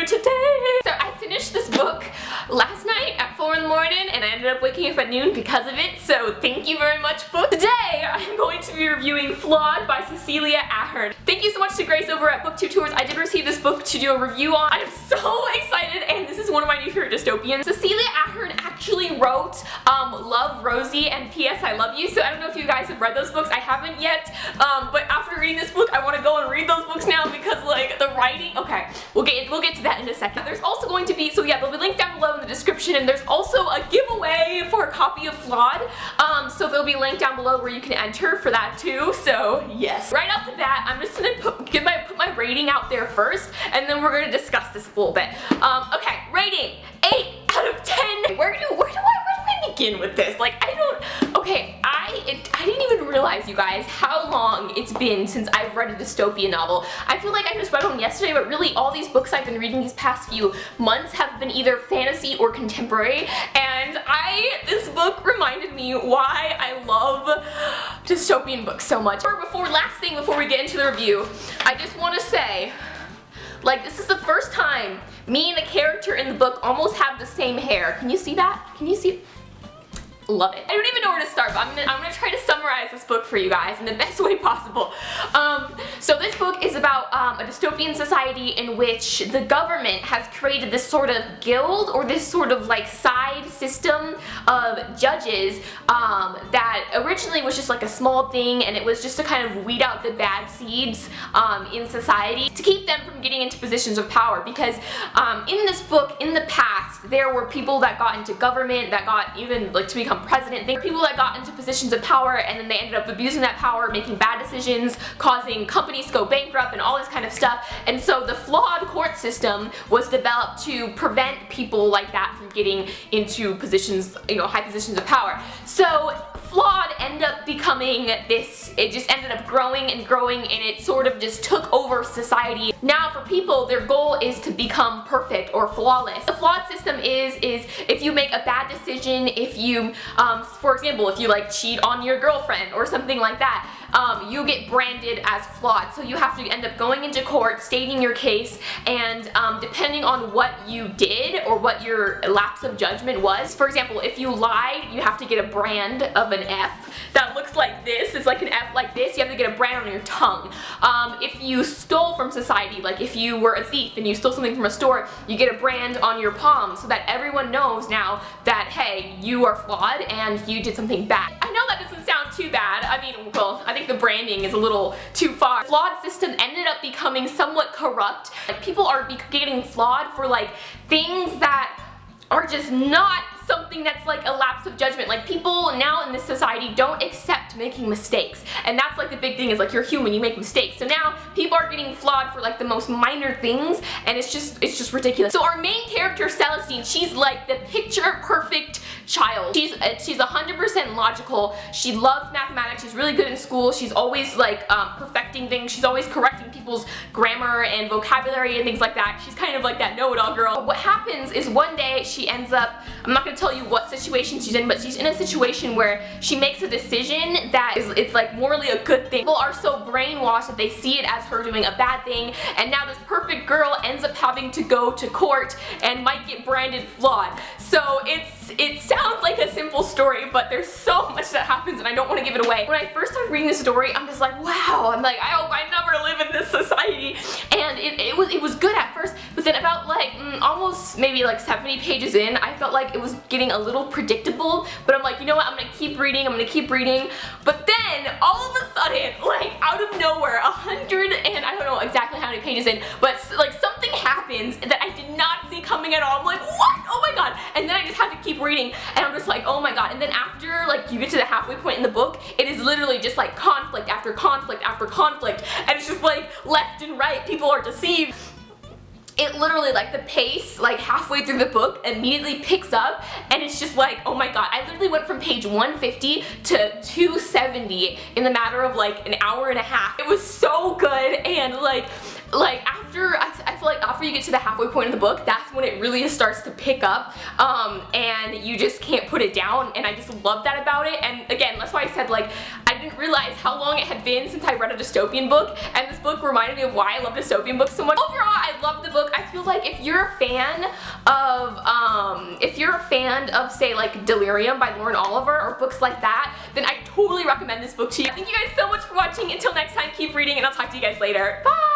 review today. So I finished this book last night at 4 in the morning and I ended up waking up at noon because of it, so thank you very much, book. Today I'm going to be reviewing Flawed by Cecelia Ahern. Thank you so much to Grace over at Booktubetours. I did receive this book to do a review on. I'm so excited, and this is one of my new favorite dystopians. Cecelia Ahern actually wrote Love, Rosie, and P.S. I Love You, so I don't know if you guys have read those books. I haven't yet, but after reading this book I want to go and read those books now because like the writing, okay, we'll get to that in a second. There's also going to be, so yeah, there'll be linked down below in the description, and there's also a giveaway for a copy of Flawed, so there'll be a link down below where you can enter for that too, so yes. Right off the bat, I'm just gonna put my rating out there first, and then we're gonna discuss this a little bit. Okay, rating, 8 out of 10. Where do I begin with this? Like, I didn't even realize, you guys, how long it's been since I've read a dystopian novel. I feel like I just read one yesterday, but really all these books I've been reading these past few months have been either fantasy or contemporary, and this book reminded me why I love dystopian books so much. Last thing before we get into the review, I just want to say, like, this is the first time me and the character in the book almost have the same hair. Can you see that? Can you see? Love it. I don't even know where to start, but I'm gonna try to summarize this book for you guys in the best way possible. So this book is about a dystopian society in which the government has created this sort of guild, or this sort of like side system of judges that originally was just like a small thing, and it was just to kind of weed out the bad seeds in society to keep them from getting into positions of power. Because in this book, in the past, there were people that got into government, that got even like to become president. There were people that got into positions of power and then they ended up abusing that power, making bad decisions, causing companies to go bankrupt and all this kind of stuff. And so the flawed court system was developed to prevent people like that from getting into positions, you know, high positions of power. So Flawed ended up becoming this, it just ended up growing and growing, and it sort of just took over society. Now for people, their goal is to become perfect or flawless. The flawed system is if you make a bad decision, if you, for example, if you like cheat on your girlfriend or something like that, you get branded as flawed. So you have to end up going into court, stating your case, and depending on what you did or what your lapse of judgment was. For example, if you lied, you have to get a brand of an F that looks like this. It's like an F like this. You have to get a brand on your tongue. If you stole from society, like if you were a thief and you stole something from a store, you get a brand on your palm so that everyone knows now that, hey, you are flawed and you did something bad. I know that doesn't sound too bad. I mean, well, I think the branding is a little too far. Flawed system ended up becoming somewhat corrupt. Like, people are getting flawed for like things that are just not something that's like a lapse of judgment. Like, people now in this society don't accept making mistakes, and that's like the big thing, is like, you're human, you make mistakes. So now people are getting flawed for like the most minor things, and it's just ridiculous. So our main character, Celestine, she's like the picture perfect child. She's 100% logical. She loves mathematics. She's really good in school. She's always like perfecting things. She's always correcting people's grammar and vocabulary and things like that. She's kind of like that know-it-all girl. But what happens is one day she ends up, I'm not going to tell you what situation she's in, but she's in a situation where she makes a decision that it's like morally a good thing. People are so brainwashed that they see it as her doing a bad thing, and now this perfect girl ends up having to go to court and might get branded flawed. So it sounds like a simple story, but there's so much that happens and I don't want to give it away. When I first started reading this story, I'm just like, wow, I'm like, I hope I never live in this society. And it was good at first, but then about like almost maybe like 70 pages in, I felt like it was getting a little predictable, but I'm like, you know what, I'm gonna keep reading, but then all of a sudden, like out of nowhere, 100 and I don't know exactly how many pages in, but like something happens that I did not see coming at all. I'm like, what? Oh my god. And then I just had to keep reading, and I'm just like, oh my god. And then after like you get to the halfway point in the book, it is literally just like conflict after conflict after conflict, and it's just like left and right, people are deceived. It literally, like, the pace, like halfway through the book, immediately picks up, and it's just like, oh my god, I literally went from page 150 to 270 in the matter of like an hour and a half. It was so good, and like after, I feel like after you get to the halfway point of the book, that's when it really starts to pick up, and you just can't put it down, and I just love that about it. And again, that's why I said, like, I didn't realize how long it had been since I read a dystopian book, and this book reminded me of why I love dystopian books so much. Overall, I love the book. I feel like if you're a fan of, say, like Delirium by Lauren Oliver or books like that, then I totally recommend this book to you. Thank you guys so much for watching. Until next time, keep reading, and I'll talk to you guys later. Bye!